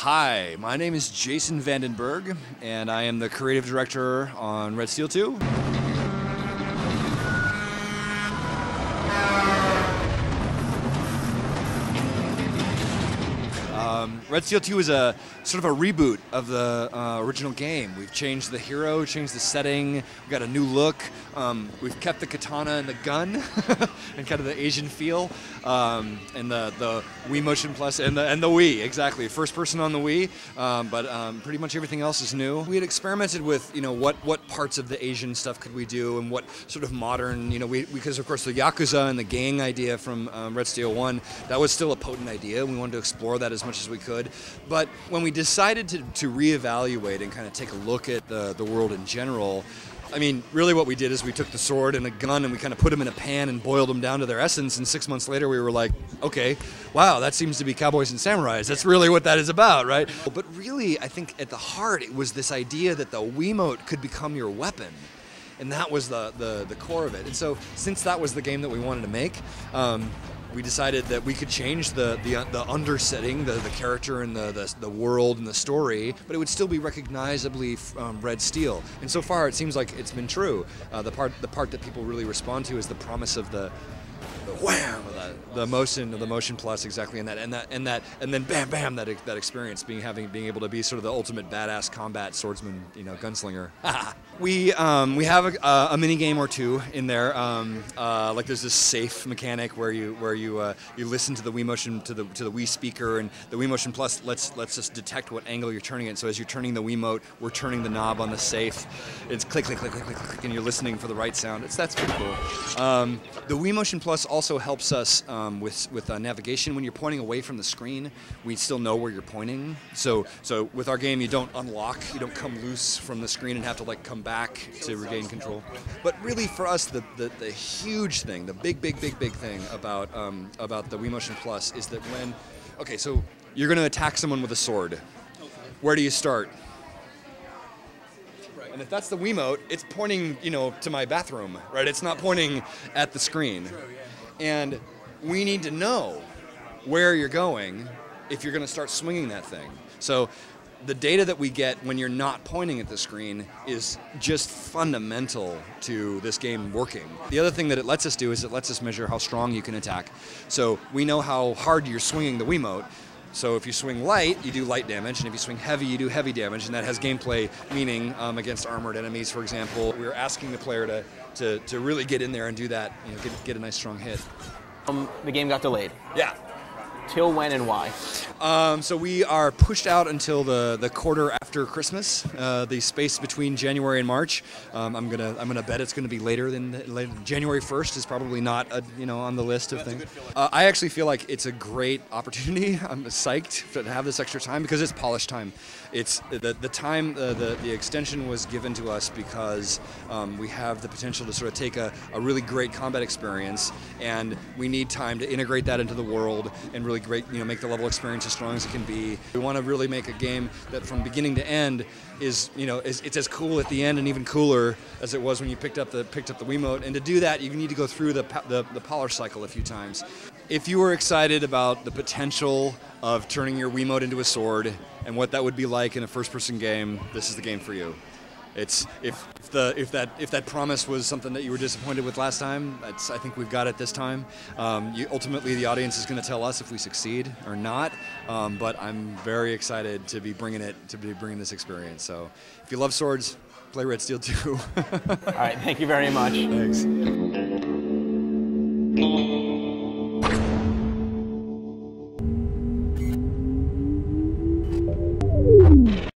Hi, my name is Jason Vandenberghe, and I am the creative director on Red Steel 2. Red Steel 2 is a sort of a reboot of the original game. We've changed the hero, changed the setting, we've got a new look. We've kept the katana and the gun and kind of the Asian feel, and the Wii Motion Plus and the Wii, exactly. First person on the Wii, but pretty much everything else is new. We had experimented with, what parts of the Asian stuff could we do, and what sort of modern, because of course the Yakuza and the gang idea from Red Steel 1, that was still a potent idea. We wanted to explore that as much as we could. But when we decided to reevaluate and kind of take a look at the world in general, I mean, really what we did is we took the sword and a gun and we kind of put them in a pan and boiled them down to their essence, and 6 months later we were like, okay, wow, that seems to be cowboys and samurais. That's really what that is about, right? But really, I think at the heart it was this idea that the Wiimote could become your weapon. And that was the core of it. And so since that was the game that we wanted to make, we decided that we could change the undersetting, the character and the world and the story, but it would still be recognizably Red Steel. And so far, it seems like it's been true. The part that people really respond to is the promise of the wham, the motion plus, exactly, and then bam bam, that experience, being able to be sort of the ultimate badass combat swordsman, gunslinger. We have a mini game or two in there. Like there's this safe mechanic where you listen to the Wii Motion to the Wii speaker, and the Wii Motion Plus lets us detect what angle you're turning it. So as you're turning the Wiimote, we're turning the knob on the safe. It's click click click click click click, and you're listening for the right sound. That's pretty cool. The Wii Motion Plus also helps us with navigation. When you're pointing away from the screen, we still know where you're pointing. So with our game, you don't come loose from the screen and have to come back to regain control. But really, for us, the huge thing, the big thing about the Wii Motion Plus is that so you're going to attack someone with a sword. Where do you start? And if that's the Wiimote, it's pointing, to my bathroom, right? It's not pointing at the screen. And we need to know where you're going if you're going to start swinging that thing. So the data that we get when you're not pointing at the screen is just fundamental to this game working. The other thing that it lets us do is it lets us measure how strong you can attack. So we know how hard you're swinging the Wiimote. So if you swing light, you do light damage, and if you swing heavy, you do heavy damage, and that has gameplay meaning against armored enemies, for example. We're asking the player to really get in there and do that, get a nice strong hit. The game got delayed. Yeah. Till when and why? So we are pushed out until the quarter after Christmas, the space between January and March. I'm gonna bet it's gonna be later than January 1st is probably not on the list of things. I actually feel like it's a great opportunity. I'm psyched to have this extra time because it's polished time. It's the time, the extension was given to us because we have the potential to sort of take a really great combat experience, and we need time to integrate that into the world and really make the level experience as strong as it can be. We want to really make a game that from beginning to end is, it's as cool at the end and even cooler as it was when you picked up the Wiimote. And to do that, you need to go through the polish cycle a few times. If you were excited about the potential of turning your Wiimote into a sword and what that would be like in a first-person game, this is the game for you. It's if that promise was something that you were disappointed with last time, I think we've got it this time. Ultimately, the audience is going to tell us if we succeed or not. But I'm very excited to be bringing this experience. So, if you love swords, play Red Steel 2. All right, thank you very much. Thanks.